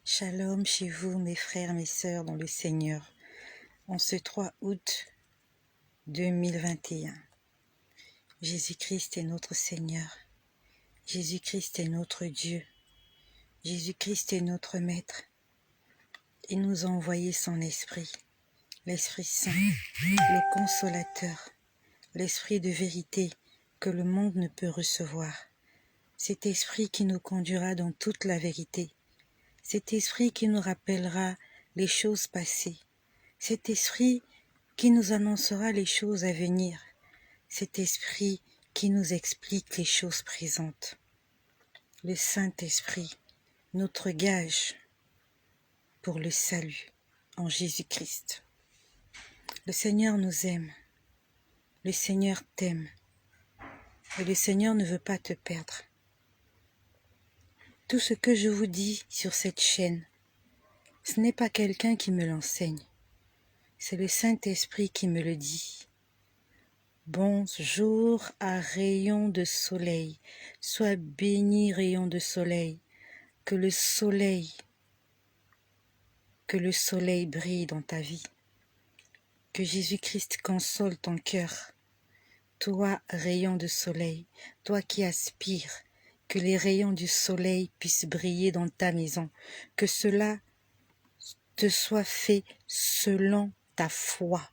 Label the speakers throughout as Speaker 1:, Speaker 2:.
Speaker 1: Shalom chez vous, mes frères, mes sœurs dans le Seigneur, en ce 3 août 2021. Jésus-Christ est notre Seigneur, Jésus-Christ est notre Dieu, Jésus-Christ est notre Maître. Il nous a envoyé son Esprit, l'Esprit Saint, le Consolateur, l'Esprit de vérité que le monde ne peut recevoir. Cet Esprit qui nous conduira dans toute la vérité. Cet esprit qui nous rappellera les choses passées, cet esprit qui nous annoncera les choses à venir, cet esprit qui nous explique les choses présentes. Le Saint-Esprit, notre gage pour le salut en Jésus-Christ. Le Seigneur nous aime, le Seigneur t'aime et le Seigneur ne veut pas te perdre. Tout ce que je vous dis sur cette chaîne, ce n'est pas quelqu'un qui me l'enseigne. C'est le Saint-Esprit qui me le dit. Bonjour à rayon de soleil. Sois béni rayon de soleil. Que le soleil brille dans ta vie. Que Jésus-Christ console ton cœur. Toi, rayon de soleil, toi qui aspires, que les rayons du soleil puissent briller dans ta maison. Que cela te soit fait selon ta foi.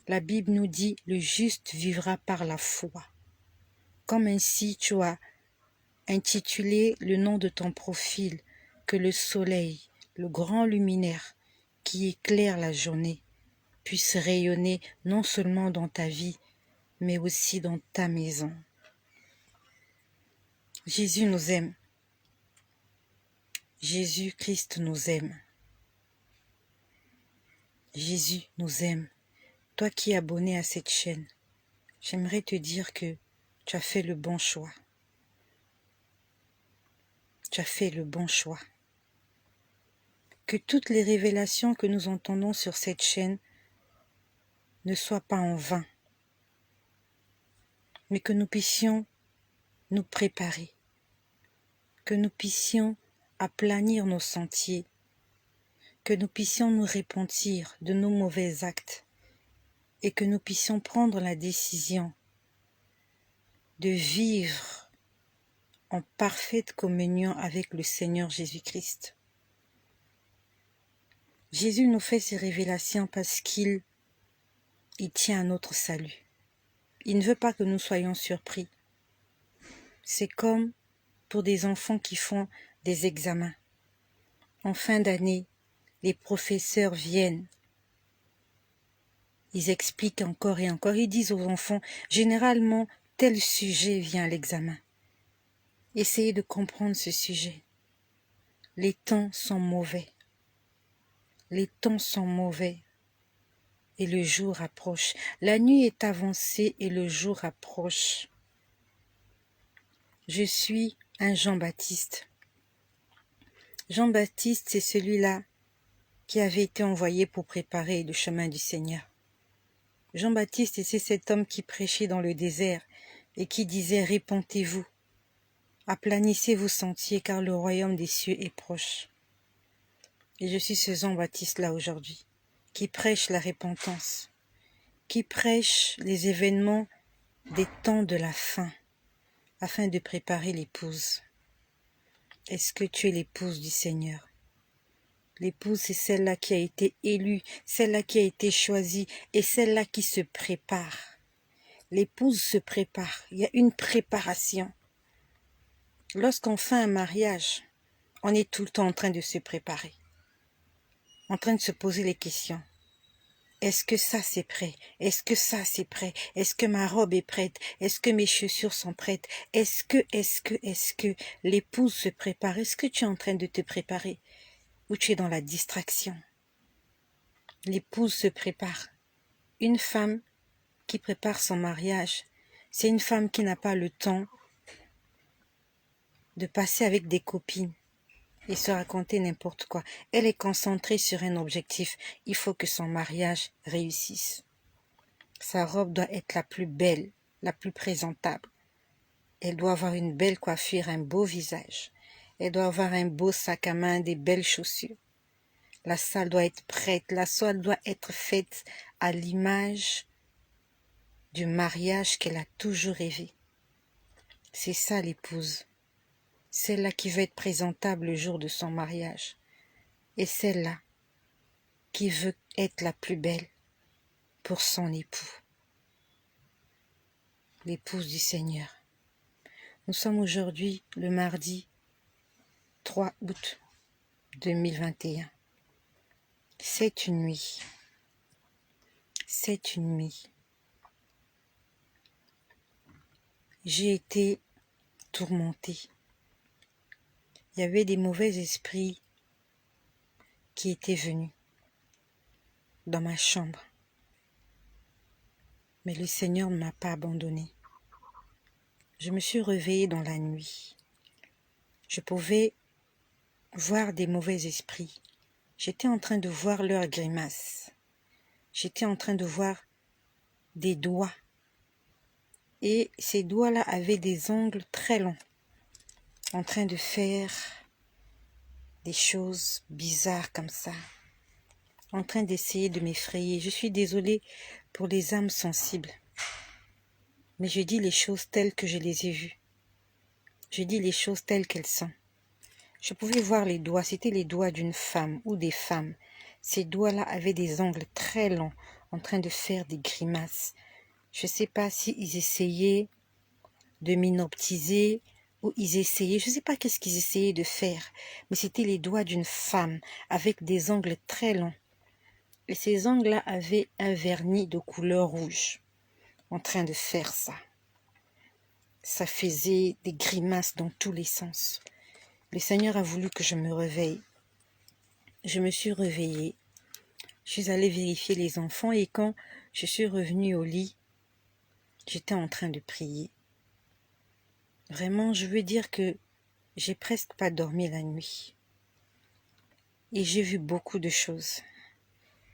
Speaker 1: La Bible nous dit, le juste vivra par la foi. Comme ainsi tu as intitulé le nom de ton profil, que le soleil, le grand luminaire qui éclaire la journée, puisse rayonner non seulement dans ta vie, mais aussi dans ta maison. Jésus nous aime. Jésus-Christ nous aime. Jésus nous aime. Toi qui es abonné à cette chaîne, j'aimerais te dire que tu as fait le bon choix. Tu as fait le bon choix. Que toutes les révélations que nous entendons sur cette chaîne ne soient pas en vain, mais que nous puissions nous préparer, que nous puissions aplanir nos sentiers, que nous puissions nous repentir de nos mauvais actes et que nous puissions prendre la décision de vivre en parfaite communion avec le Seigneur Jésus-Christ. Jésus nous fait ces révélations parce qu'il tient à notre salut. Il ne veut pas que nous soyons surpris. C'est comme pour des enfants qui font des examens. En fin d'année, les professeurs viennent. Ils expliquent encore et encore. Ils disent aux enfants, généralement, tel sujet vient à l'examen. Essayez de comprendre ce sujet. Les temps sont mauvais. Les temps sont mauvais. Et le jour approche. La nuit est avancée et le jour approche. Je suis un Jean-Baptiste. Jean-Baptiste, c'est celui-là qui avait été envoyé pour préparer le chemin du Seigneur. Jean-Baptiste, c'est cet homme qui prêchait dans le désert et qui disait « Répentez-vous, aplanissez vos sentiers car le royaume des cieux est proche. » Et je suis ce Jean-Baptiste-là aujourd'hui, qui prêche la repentance, qui prêche les événements des temps de la fin, afin de préparer l'épouse. Est-ce que tu es l'épouse du Seigneur? L'épouse, c'est celle-là qui a été élue, celle-là qui a été choisie et celle-là qui se prépare. L'épouse se prépare, il y a une préparation. Lorsqu'on fait un mariage, on est tout le temps en train de se préparer, en train de se poser les questions. Est-ce que ça c'est prêt? Est-ce que ça c'est prêt? Est-ce que ma robe est prête? Est-ce que mes chaussures sont prêtes? Est-ce que l'épouse se prépare? Est-ce que tu es en train de te préparer? Ou tu es dans la distraction? L'épouse se prépare. Une femme qui prépare son mariage, c'est une femme qui n'a pas le temps de passer avec des copines et se raconter n'importe quoi. Elle est concentrée sur un objectif. Il faut que son mariage réussisse. Sa robe doit être la plus belle, la plus présentable. Elle doit avoir une belle coiffure, un beau visage. Elle doit avoir un beau sac à main, des belles chaussures. La salle doit être prête. La salle doit être faite à l'image du mariage qu'elle a toujours rêvé. C'est ça l'épouse. Celle-là qui veut être présentable le jour de son mariage. Et celle-là qui veut être la plus belle pour son époux. L'épouse du Seigneur. Nous sommes aujourd'hui le mardi 3 août 2021. C'est une nuit. C'est une nuit. J'ai été tourmentée. Il y avait des mauvais esprits qui étaient venus dans ma chambre. Mais le Seigneur ne m'a pas abandonnée. Je me suis réveillée dans la nuit. Je pouvais voir des mauvais esprits. J'étais en train de voir leurs grimaces. J'étais en train de voir des doigts. Et ces doigts-là avaient des ongles très longs, en train de faire des choses bizarres comme ça, en train d'essayer de m'effrayer. Je suis désolée pour les âmes sensibles, mais je dis les choses telles que je les ai vues. Je dis les choses telles qu'elles sont. Je pouvais voir les doigts, c'était les doigts d'une femme ou des femmes. Ces doigts-là avaient des ongles très longs, en train de faire des grimaces. Je ne sais pas s'ils essayaient de m'hypnotiser ou ils essayaient, je ne sais pas qu'est-ce qu'ils essayaient de faire, mais c'était les doigts d'une femme avec des ongles très longs. Et ces ongles-là avaient un vernis de couleur rouge, en train de faire ça. Ça faisait des grimaces dans tous les sens. Le Seigneur a voulu que je me réveille. Je me suis réveillée. Je suis allée vérifier les enfants et quand je suis revenue au lit, j'étais en train de prier. Vraiment, je veux dire que j'ai presque pas dormi la nuit. Et j'ai vu beaucoup de choses.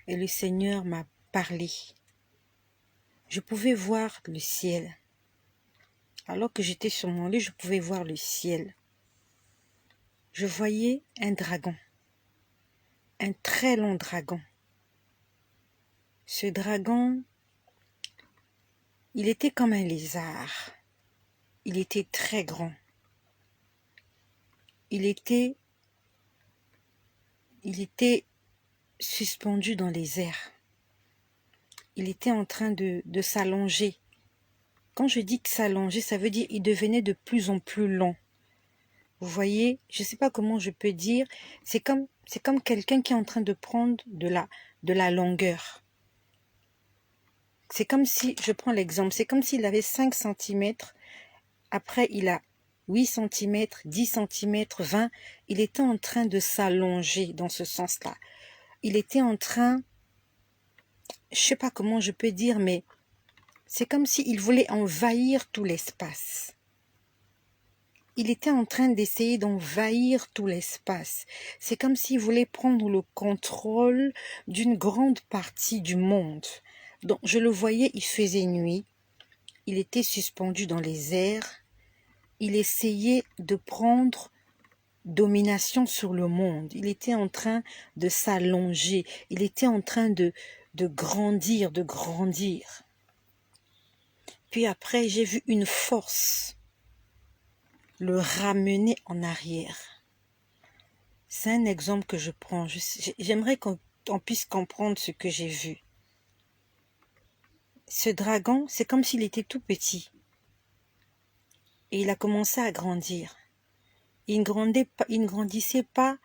Speaker 1: Et le Seigneur m'a parlé. Je pouvais voir le ciel. Alors que j'étais sur mon lit, je pouvais voir le ciel. Je voyais un dragon. Un très long dragon. Ce dragon, il était comme un lézard. Il était très grand. Il était suspendu dans les airs. Il était en train de s'allonger. Quand je dis que s'allonger, ça veut dire qu'il devenait de plus en plus long. Vous voyez, je ne sais pas comment je peux dire, c'est comme quelqu'un qui est en train de prendre de la longueur. C'est comme si, je prends l'exemple, c'est comme s'il avait 5 cm, après il a 8 cm, 10 cm, 20, il était en train de s'allonger dans ce sens-là. Il était en train, je ne sais pas comment je peux dire, mais c'est comme s'il voulait envahir tout l'espace. Il était en train d'essayer d'envahir tout l'espace. C'est comme s'il voulait prendre le contrôle d'une grande partie du monde. Donc, je le voyais, il faisait nuit. Il était suspendu dans les airs. Il essayait de prendre domination sur le monde. Il était en train de s'allonger. Il était en train de grandir, de grandir. Puis après, j'ai vu une force le ramener en arrière. C'est un exemple que je prends. J'aimerais qu'on puisse comprendre ce que j'ai vu. Ce dragon, c'est comme s'il était tout petit. Et il a commencé à grandir. Il ne grandissait pas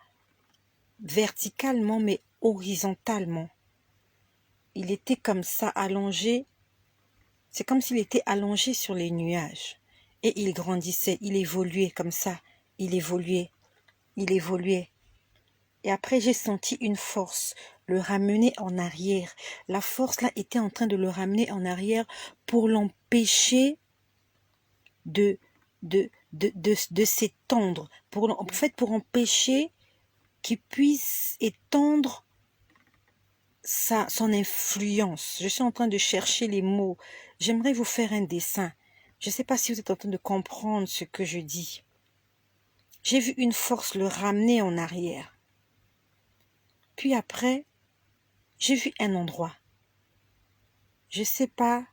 Speaker 1: verticalement, mais horizontalement. Il était comme ça, allongé. C'est comme s'il était allongé sur les nuages. Et il grandissait, il évoluait comme ça. Il évoluait. Et après, j'ai senti une force le ramener en arrière. La force là était en train de le ramener en arrière pour l'empêcher de s'étendre. En fait, pour empêcher qu'il puisse étendre son influence. Je suis en train de chercher les mots. J'aimerais vous faire un dessin. Je ne sais pas si vous êtes en train de comprendre ce que je dis. J'ai vu une force le ramener en arrière. Puis après, j'ai vu un endroit. Je ne sais pas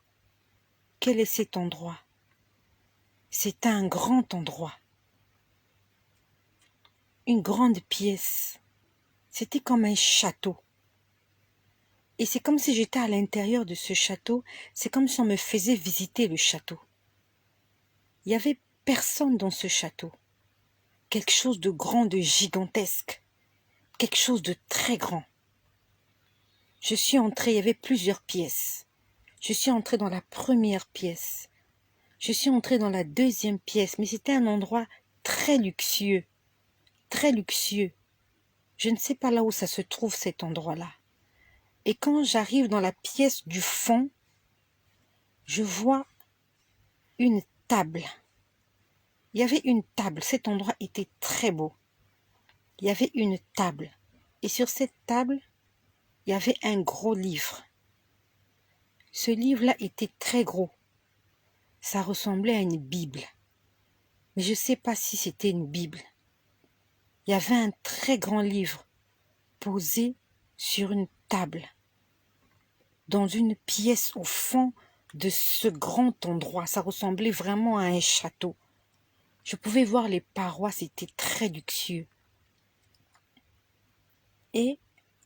Speaker 1: quel est cet endroit. C'est un grand endroit. Une grande pièce. C'était comme un château. Et c'est comme si j'étais à l'intérieur de ce château. C'est comme si on me faisait visiter le château. Il n'y avait personne dans ce château. Quelque chose de grand, de gigantesque. Quelque chose de très grand. Je suis entrée, il y avait plusieurs pièces. Je suis entrée dans la première pièce. Je suis entrée dans la deuxième pièce, mais c'était un endroit très luxueux. Très luxueux. Je ne sais pas là où ça se trouve cet endroit-là. Et quand j'arrive dans la pièce du fond, je vois une table. Il y avait une table. Cet endroit était très beau. Il y avait une table. Et sur cette table, il y avait un gros livre. Ce livre-là était très gros. Ça ressemblait à une Bible. Mais je ne sais pas si c'était une Bible. Il y avait un très grand livre posé sur une table, dans une pièce au fond de ce grand endroit. Ça ressemblait vraiment à un château. Je pouvais voir les parois, c'était très luxueux. Et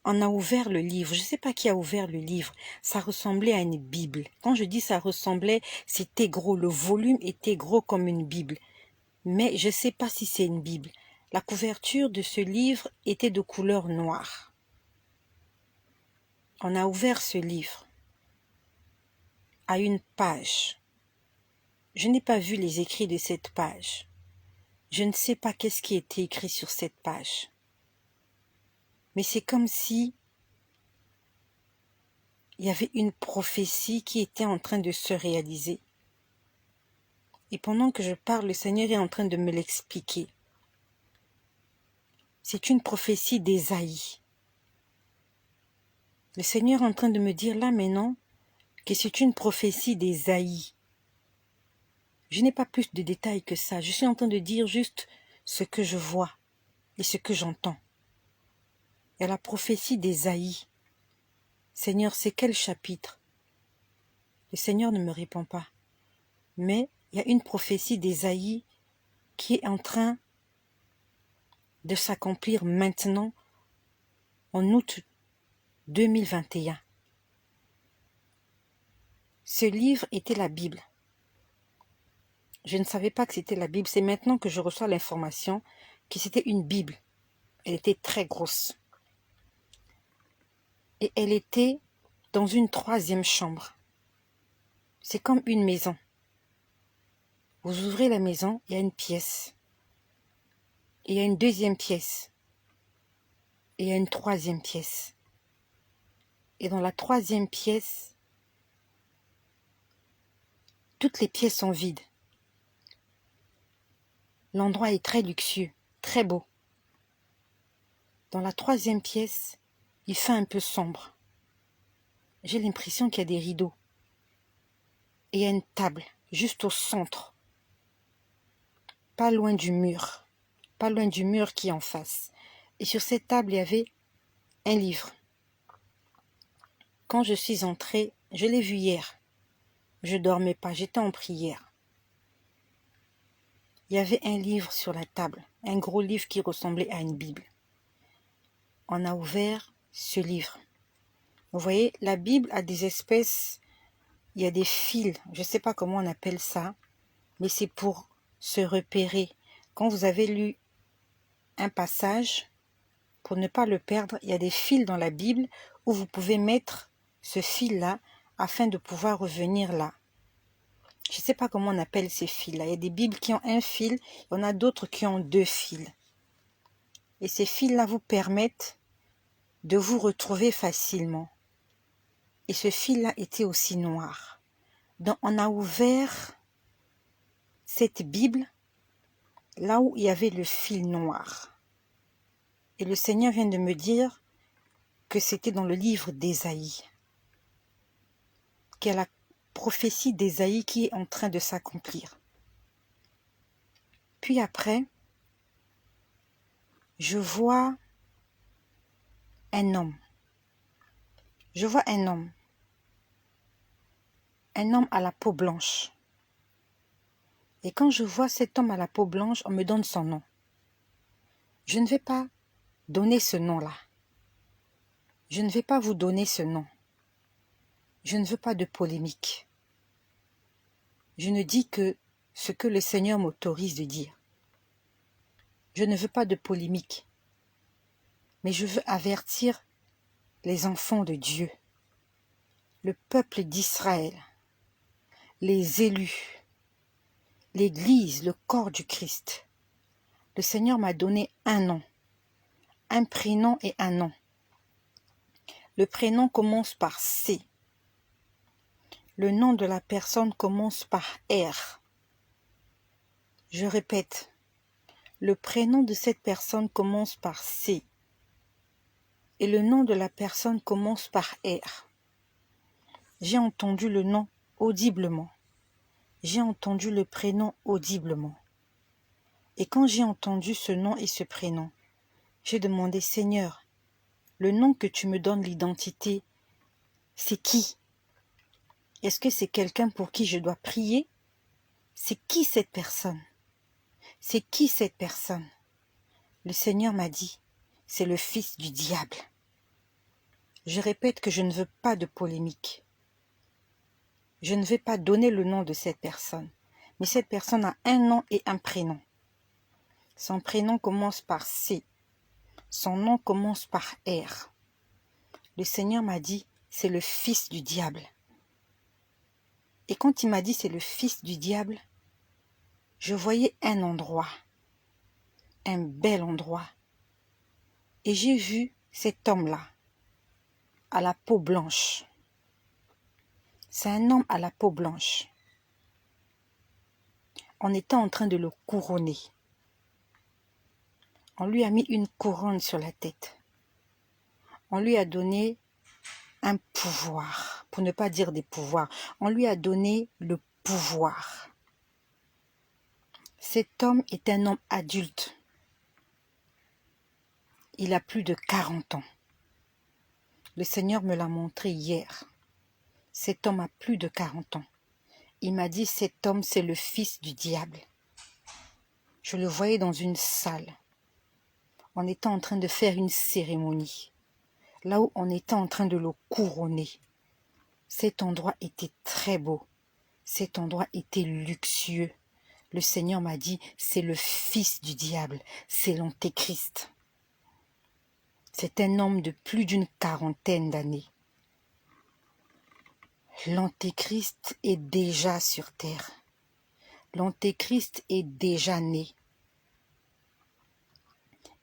Speaker 1: on a ouvert le livre. Je ne sais pas qui a ouvert le livre. Ça ressemblait à une Bible. Quand je dis ça ressemblait, c'était gros. Le volume était gros comme une Bible. Mais je ne sais pas si c'est une Bible. La couverture de ce livre était de couleur noire. On a ouvert ce livre à une page. Je n'ai pas vu les écrits de cette page. Je ne sais pas qu'est-ce qui était écrit sur cette page. Mais c'est comme si il y avait une prophétie qui était en train de se réaliser. Et pendant que je parle, le Seigneur est en train de me l'expliquer. C'est une prophétie d'Ésaïe. Le Seigneur est en train de me dire là maintenant que c'est une prophétie d'Ésaïe. Je n'ai pas plus de détails que ça. Je suis en train de dire juste ce que je vois et ce que j'entends. Il y a la prophétie d'Ésaïe. Seigneur, c'est quel chapitre? Le Seigneur ne me répond pas. Mais il y a une prophétie d'Ésaïe qui est en train de s'accomplir maintenant en août 2021. Ce livre était la Bible. Je ne savais pas que c'était la Bible. C'est maintenant que je reçois l'information que c'était une Bible. Elle était très grosse. Et elle était dans une troisième chambre. C'est comme une maison. Vous ouvrez la maison, il y a une pièce. Et il y a une deuxième pièce. Et il y a une troisième pièce. Et dans la troisième pièce, toutes les pièces sont vides. L'endroit est très luxueux, très beau. Dans la troisième pièce, il fait un peu sombre. J'ai l'impression qu'il y a des rideaux. Et il y a une table, juste au centre. Pas loin du mur. Pas loin du mur qui est en face. Et sur cette table, il y avait un livre. Quand je suis entrée, je l'ai vu hier. Je dormais pas, j'étais en prière. Il y avait un livre sur la table, un gros livre qui ressemblait à une Bible. On a ouvert ce livre. Vous voyez, la Bible a des espèces, il y a des fils, je ne sais pas comment on appelle ça, mais c'est pour se repérer. Quand vous avez lu un passage, pour ne pas le perdre, il y a des fils dans la Bible où vous pouvez mettre ce fil-là afin de pouvoir revenir là. Je ne sais pas comment on appelle ces fils-là. Il y a des Bibles qui ont un fil, il y en a d'autres qui ont deux fils. Et ces fils-là vous permettent de vous retrouver facilement. Et ce fil-là était aussi noir. Donc on a ouvert cette Bible là où il y avait le fil noir. Et le Seigneur vient de me dire que c'était dans le livre d'Ésaïe. Qu'il y a la prophétie d'Ésaïe qui est en train de s'accomplir. Puis après, je vois un homme. Je vois un homme à la peau blanche. Et quand je vois cet homme à la peau blanche, on me donne son nom. Je ne vais pas donner ce nom-là. Je ne vais pas vous donner ce nom. Je ne veux pas de polémique. Je ne dis que ce que le Seigneur m'autorise de dire. Je ne veux pas de polémique. Mais je veux avertir les enfants de Dieu, le peuple d'Israël, les élus, l'Église, le corps du Christ. Le Seigneur m'a donné un nom, un prénom et un nom. Le prénom commence par C. Le nom de la personne commence par R. Je répète, le prénom de cette personne commence par C. Et le nom de la personne commence par R. J'ai entendu le nom audiblement. J'ai entendu le prénom audiblement. Et quand j'ai entendu ce nom et ce prénom, j'ai demandé, Seigneur, le nom que tu me donnes, l'identité, c'est qui? Est-ce que c'est quelqu'un pour qui je dois prier? C'est qui cette personne? C'est qui cette personne? Le Seigneur m'a dit, c'est le fils du diable. Je répète que je ne veux pas de polémique. Je ne vais pas donner le nom de cette personne. Mais cette personne a un nom et un prénom. Son prénom commence par C. Son nom commence par R. Le Seigneur m'a dit, c'est le fils du diable. Et quand il m'a dit c'est le fils du diable, je voyais un endroit, un bel endroit. Et j'ai vu cet homme-là, à la peau blanche. C'est un homme à la peau blanche. On était en train de le couronner. On lui a mis une couronne sur la tête. On lui a donné un pouvoir, pour ne pas dire des pouvoirs. On lui a donné le pouvoir. Cet homme est un homme adulte. Il a plus de 40 ans. Le Seigneur me l'a montré hier. Cet homme a plus de 40 ans. Il m'a dit, cet homme, c'est le fils du diable. Je le voyais dans une salle. On était en train de faire une cérémonie. Là où on était en train de le couronner. Cet endroit était très beau. Cet endroit était luxueux. Le Seigneur m'a dit, c'est le fils du diable. C'est l'antéchrist. C'est un homme de plus d'une quarantaine d'années. L'antéchrist est déjà sur terre. L'antéchrist est déjà né.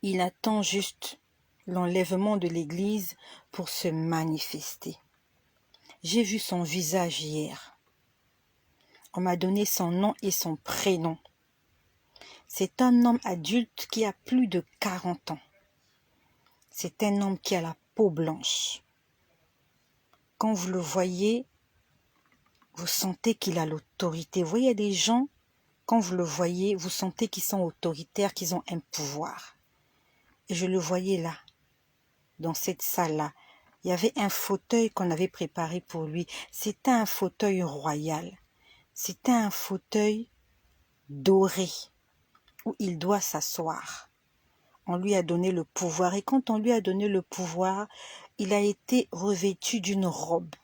Speaker 1: Il attend juste l'enlèvement de l'Église pour se manifester. J'ai vu son visage hier. On m'a donné son nom et son prénom. C'est un homme adulte qui a plus de 40 ans. C'est un homme qui a la peau blanche. Quand vous le voyez, vous sentez qu'il a l'autorité. Vous voyez des gens, quand vous le voyez, vous sentez qu'ils sont autoritaires, qu'ils ont un pouvoir. Et je le voyais là, dans cette salle-là. Il y avait un fauteuil qu'on avait préparé pour lui. C'était un fauteuil royal. C'était un fauteuil doré où il doit s'asseoir. On lui a donné le pouvoir. Et quand on lui a donné le pouvoir, il a été revêtu d'une robe.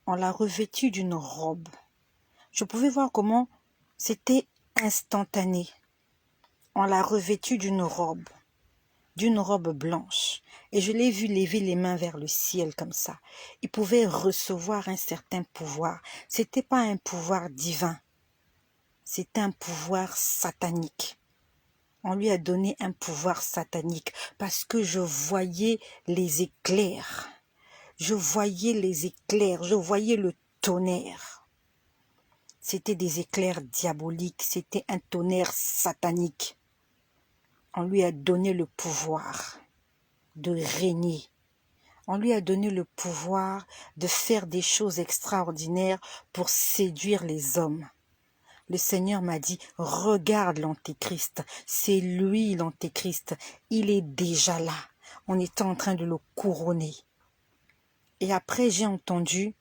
Speaker 1: On l'a revêtu d'une robe. Je pouvais voir comment c'était instantané. On l'a revêtu d'une robe blanche. Et je l'ai vu lever les mains vers le ciel comme ça. Il pouvait recevoir un certain pouvoir. C'était pas un pouvoir divin. C'était un pouvoir satanique. On lui a donné un pouvoir satanique parce que je voyais les éclairs. Je voyais les éclairs. Je voyais le tonnerre. C'était des éclairs diaboliques. C'était un tonnerre satanique. On lui a donné le pouvoir de régner. On lui a donné le pouvoir de faire des choses extraordinaires pour séduire les hommes, Le Seigneur m'a dit, regarde l'Antéchrist, c'est lui l'Antéchrist, il est déjà là, on était en train de le couronner. Et après j'ai entendu,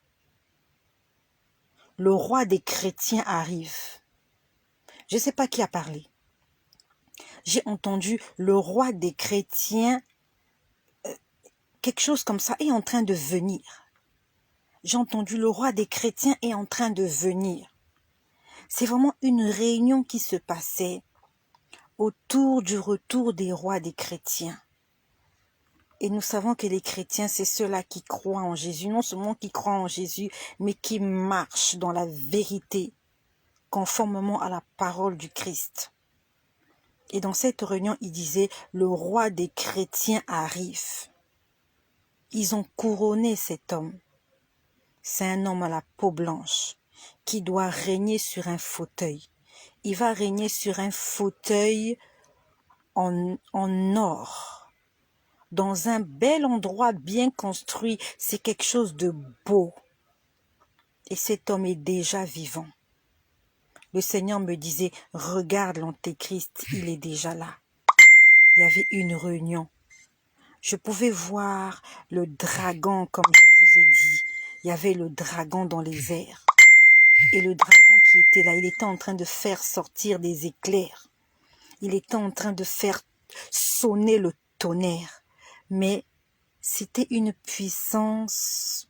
Speaker 1: le roi des chrétiens arrive. Je ne sais pas qui a parlé. J'ai entendu le roi des chrétiens, quelque chose comme ça, est en train de venir. J'ai entendu le roi des chrétiens est en train de venir. C'est vraiment une réunion qui se passait autour du retour des rois des chrétiens. Et nous savons que les chrétiens, c'est ceux-là qui croient en Jésus, non seulement qui croient en Jésus, mais qui marchent dans la vérité, conformément à la parole du Christ. Et dans cette réunion, il disait, le roi des chrétiens arrive. Ils ont couronné cet homme. C'est un homme à la peau blanche qui doit régner sur un fauteuil. Il va régner sur un fauteuil en or, dans un bel endroit bien construit. C'est quelque chose de beau. Et cet homme est déjà vivant. Le Seigneur me disait, regarde l'Antéchrist, il est déjà là. Il y avait une réunion. Je pouvais voir le dragon, comme je vous ai dit. Il y avait le dragon dans les airs. Et le dragon qui était là, il était en train de faire sortir des éclairs. Il était en train de faire sonner le tonnerre. Mais c'était une puissance,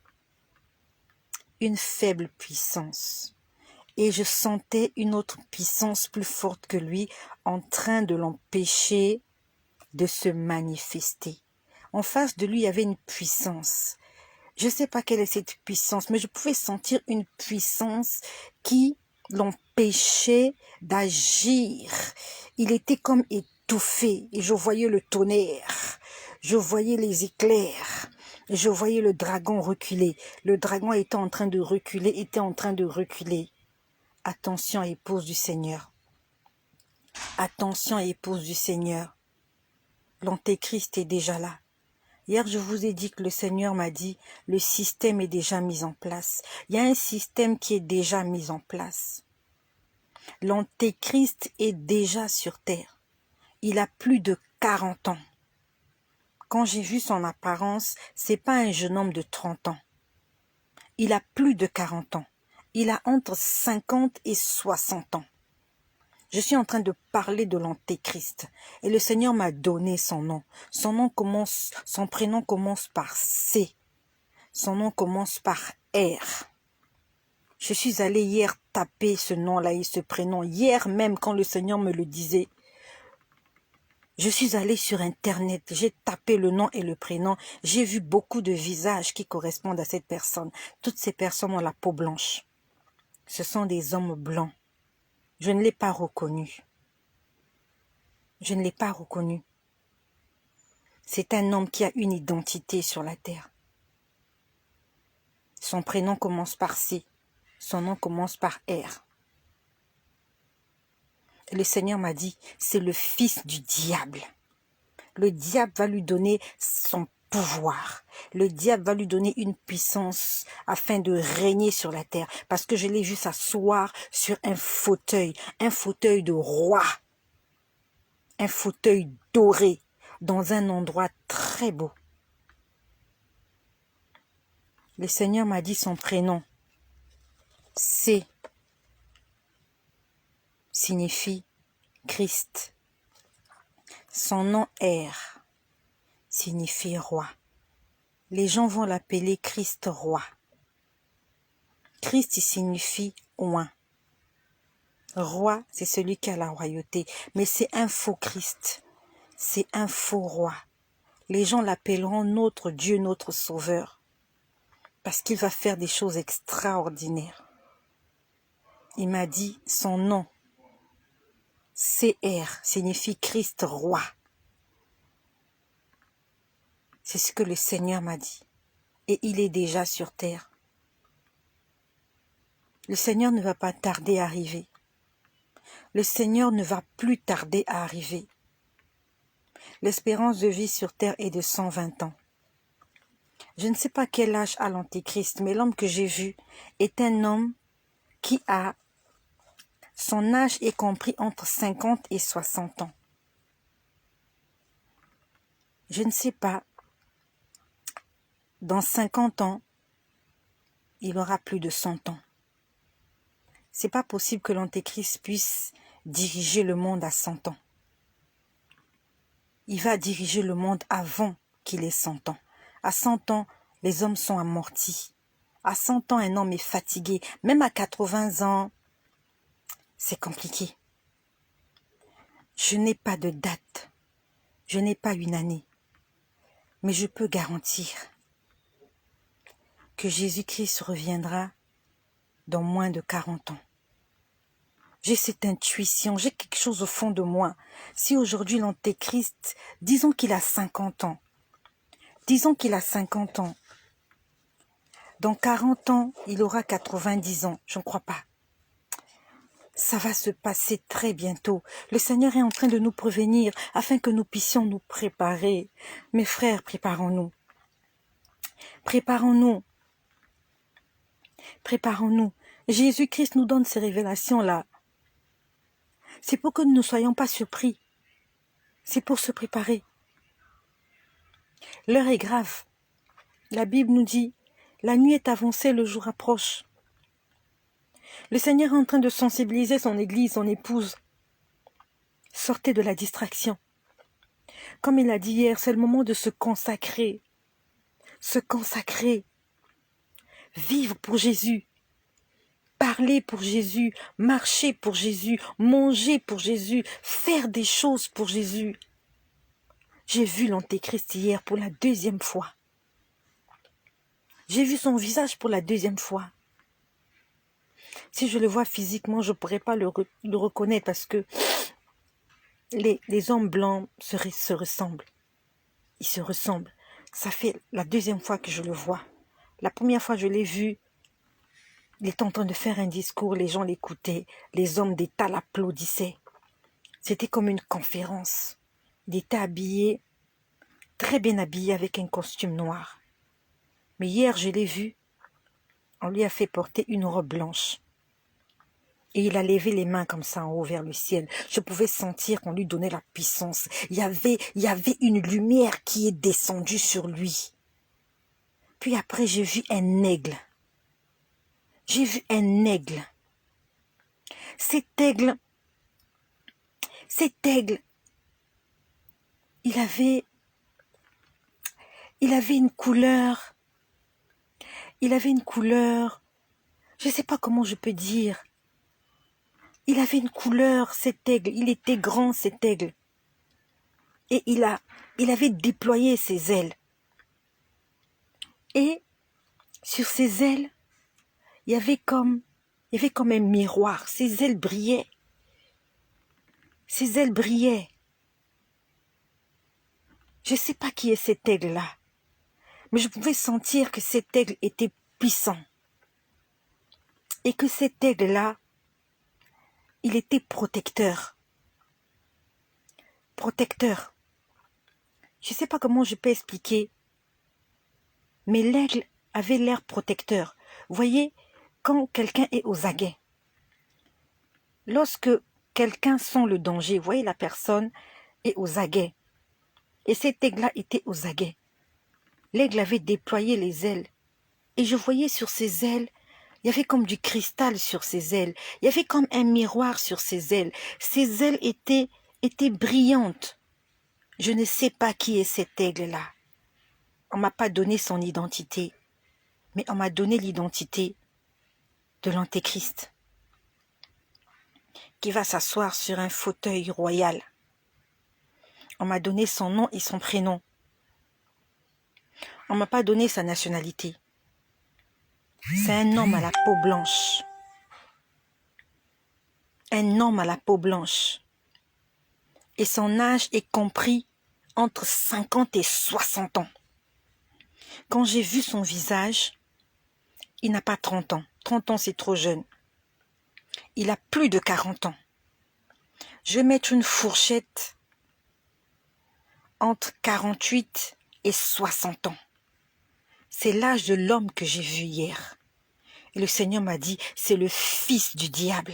Speaker 1: une faible puissance. Et je sentais une autre puissance plus forte que lui en train de l'empêcher de se manifester. En face de lui, il y avait une puissance. Je ne sais pas quelle est cette puissance, mais je pouvais sentir une puissance qui l'empêchait d'agir. Il était comme étouffé et je voyais le tonnerre, je voyais les éclairs, et je voyais le dragon reculer. Le dragon était en train de reculer, Attention, épouse du Seigneur. Attention, épouse du Seigneur. L'Antéchrist est déjà là. Hier, je vous ai dit que le Seigneur m'a dit, le système est déjà mis en place. Il y a un système qui est déjà mis en place. L'Antéchrist est déjà sur terre. Il a plus de 40 ans. Quand j'ai vu son apparence, c'est pas un jeune homme de 30 ans. Il a plus de 40 ans. Il a entre 50 et 60 ans. Je suis en train de parler de l'Antéchrist. Et le Seigneur m'a donné son nom. Son prénom commence par C. Son nom commence par R. Je suis allée hier taper ce nom-là et ce prénom. Hier même, quand le Seigneur me le disait, je suis allée sur Internet. J'ai tapé le nom et le prénom. J'ai vu beaucoup de visages qui correspondent à cette personne. Toutes ces personnes ont la peau blanche. Ce sont des hommes blancs. Je ne l'ai pas reconnu. Je ne l'ai pas reconnu. C'est un homme qui a une identité sur la terre. Son prénom commence par C. Son nom commence par R. Et le Seigneur m'a dit, c'est le fils du diable. Le diable va lui donner son pouvoir. Le diable va lui donner une puissance afin de régner sur la terre. Parce que je l'ai vu s'asseoir sur un fauteuil de roi. Un fauteuil doré dans un endroit très beau. Le Seigneur m'a dit son prénom. C signifie Christ. Son nom R signifie roi. Les gens vont l'appeler Christ roi. Christ signifie oint. Roi, c'est celui qui a la royauté. Mais c'est un faux Christ. C'est un faux roi. Les gens l'appelleront notre Dieu, notre Sauveur. Parce qu'il va faire des choses extraordinaires. Il m'a dit son nom. CR signifie Christ roi. C'est ce que le Seigneur m'a dit. Et il est déjà sur terre. Le Seigneur ne va pas tarder à arriver. Le Seigneur ne va plus tarder à arriver. L'espérance de vie sur terre est de 120 ans. Je ne sais pas quel âge a l'Antéchrist, mais l'homme que j'ai vu est un homme qui a Son âge est compris entre 50 et 60 ans. Je ne sais pas, dans 50 ans, il aura plus de 100 ans. C'est pas possible que l'Antéchrist puisse diriger le monde à 100 ans. Il va diriger le monde avant qu'il ait 100 ans. À 100 ans, les hommes sont amortis. À 100 ans, un homme est fatigué. Même à 80 ans, c'est compliqué. Je n'ai pas de date. Je n'ai pas une année. Mais je peux garantir que Jésus-Christ reviendra dans moins de 40 ans. J'ai cette intuition, j'ai quelque chose au fond de moi. Si aujourd'hui l'Antéchrist, disons qu'il a 50 ans, dans 40 ans, il aura 90 ans, je ne crois pas. Ça va se passer très bientôt. Le Seigneur est en train de nous prévenir afin que nous puissions nous préparer. Mes frères, préparons-nous. Préparons-nous. Préparons-nous. Jésus-Christ nous donne ces révélations-là. C'est pour que nous ne soyons pas surpris. C'est pour se préparer. L'heure est grave. La Bible nous dit, la nuit est avancée, le jour approche. Le Seigneur est en train de sensibiliser son Église, son épouse. Sortez de la distraction. Comme il a dit hier, c'est le moment de se consacrer. Se consacrer. Vivre pour Jésus. Parler pour Jésus. Marcher pour Jésus. Manger pour Jésus. Faire des choses pour Jésus. J'ai vu l'Antéchrist hier pour la 2e fois. J'ai vu son visage pour la 2e fois. Si je le vois physiquement, je ne pourrais pas le reconnaître parce que les hommes blancs se ressemblent. Ils se ressemblent. Ça fait la 2e fois que je le vois. La première fois, je l'ai vu. Il était en train de faire un discours. Les gens l'écoutaient. Les hommes d'État l'applaudissaient. C'était comme une conférence. Il était habillé, très bien habillé, avec un costume noir. Mais hier, je l'ai vu. On lui a fait porter une robe blanche. Et il a levé les mains comme ça en haut vers le ciel. Je pouvais sentir qu'on lui donnait la puissance. Il y avait une lumière qui est descendue sur lui. Puis après, j'ai vu un aigle. J'ai vu un aigle. Cet aigle, il avait une couleur. Je ne sais pas comment je peux dire. Il avait une couleur, cet aigle. Il était grand, cet aigle. Et il avait déployé ses ailes. Et sur ses ailes, il y avait comme un miroir. Ses ailes brillaient. Ses ailes brillaient. Je ne sais pas qui est cet aigle-là. Mais je pouvais sentir que cet aigle était puissant. Et que cet aigle-là, il était protecteur. Protecteur. Je ne sais pas comment je peux expliquer. Mais l'aigle avait l'air protecteur. Vous voyez, quand quelqu'un est aux aguets, lorsque quelqu'un sent le danger, vous voyez, la personne est aux aguets. Et cet aigle-là était aux aguets. L'aigle avait déployé les ailes. Et je voyais sur ses ailes, il y avait comme du cristal sur ses ailes. Il y avait comme un miroir sur ses ailes. Ses ailes étaient brillantes. Je ne sais pas qui est cet aigle-là. On ne m'a pas donné son identité. Mais on m'a donné l'identité de l'Antéchrist, qui va s'asseoir sur un fauteuil royal. On m'a donné son nom et son prénom. On ne m'a pas donné sa nationalité. C'est un homme à la peau blanche. Un homme à la peau blanche. Et son âge est compris entre 50 et 60 ans. Quand j'ai vu son visage, il n'a pas 30 ans. 30 ans, c'est trop jeune. Il a plus de 40 ans. Je vais mettre une fourchette entre 48 et 60 ans. C'est l'âge de l'homme que j'ai vu hier. Et le Seigneur m'a dit, c'est le fils du diable.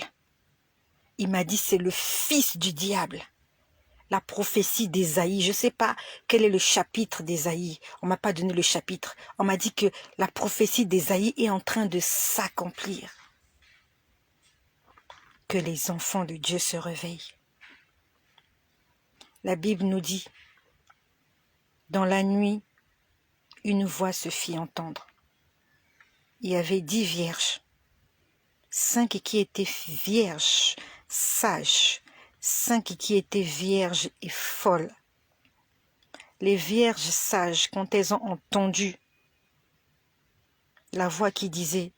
Speaker 1: Il m'a dit, c'est le fils du diable. La prophétie d'Ésaïe, je ne sais pas quel est le chapitre d'Ésaïe. On ne m'a pas donné le chapitre. On m'a dit que la prophétie d'Ésaïe est en train de s'accomplir. Que les enfants de Dieu se réveillent. La Bible nous dit, dans la nuit, une voix se fit entendre. Il y avait 10 vierges, 5 qui étaient vierges, sages, 5 qui étaient vierges et folles. Les vierges sages, quand elles ont entendu la voix qui disait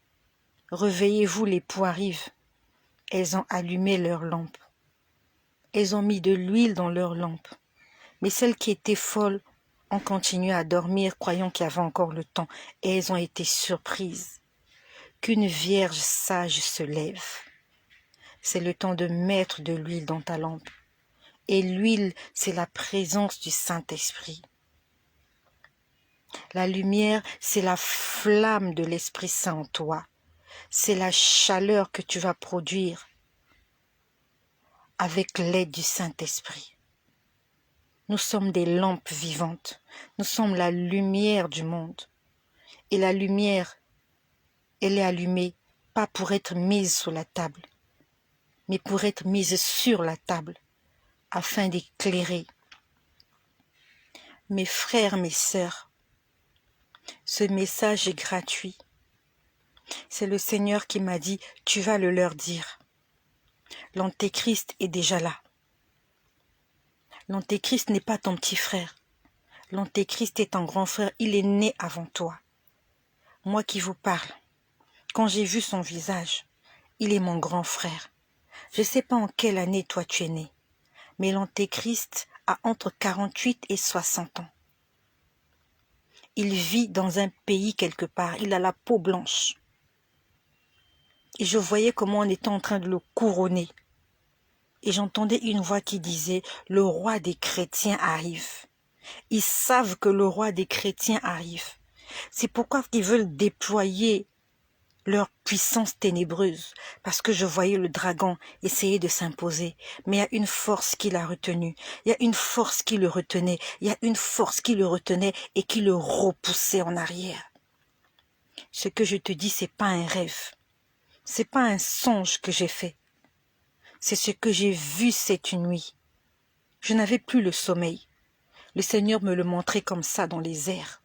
Speaker 1: « Réveillez-vous, l'époux arrive », elles ont allumé leurs lampes. Elles ont mis de l'huile dans leurs lampes. Mais celles qui étaient folles ont continué à dormir, croyant qu'il y avait encore le temps. Et elles ont été surprises qu'une vierge sage se lève. C'est le temps de mettre de l'huile dans ta lampe. Et l'huile, c'est la présence du Saint-Esprit. La lumière, c'est la flamme de l'Esprit Saint en toi. C'est la chaleur que tu vas produire avec l'aide du Saint-Esprit. Nous sommes des lampes vivantes. Nous sommes la lumière du monde. Et la lumière, elle est allumée, pas pour être mise sous la table, mais pour être mise sur la table, afin d'éclairer. Mes frères, mes sœurs, ce message est gratuit. C'est le Seigneur qui m'a dit, tu vas le leur dire. L'Antéchrist est déjà là. L'Antéchrist n'est pas ton petit frère. L'Antéchrist est ton grand frère, il est né avant toi. Moi qui vous parle, quand j'ai vu son visage, il est mon grand frère. Je ne sais pas en quelle année toi tu es né, mais l'Antéchrist a entre 48 et 60 ans. Il vit dans un pays quelque part, il a la peau blanche. Et je voyais comment on était en train de le couronner. Et j'entendais une voix qui disait, le roi des chrétiens arrive. Ils savent que le roi des chrétiens arrive. C'est pourquoi ils veulent déployer leur puissance ténébreuse, parce que je voyais le dragon essayer de s'imposer, mais il y a une force qui l'a retenu, il y a une force qui le retenait, il y a une force qui le retenait et qui le repoussait en arrière. Ce que je te dis, c'est pas un rêve, c'est pas un songe que j'ai fait, c'est ce que j'ai vu cette nuit. Je n'avais plus le sommeil, le Seigneur me le montrait comme ça dans les airs.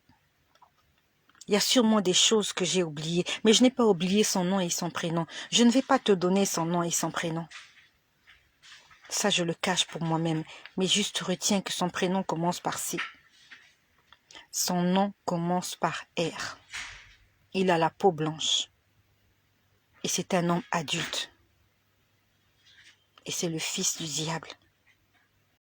Speaker 1: Il y a sûrement des choses que j'ai oubliées, mais je n'ai pas oublié son nom et son prénom. Je ne vais pas te donner son nom et son prénom. Ça, je le cache pour moi-même, mais juste retiens que son prénom commence par C. Son nom commence par R. Il a la peau blanche. Et c'est un homme adulte. Et c'est le fils du diable.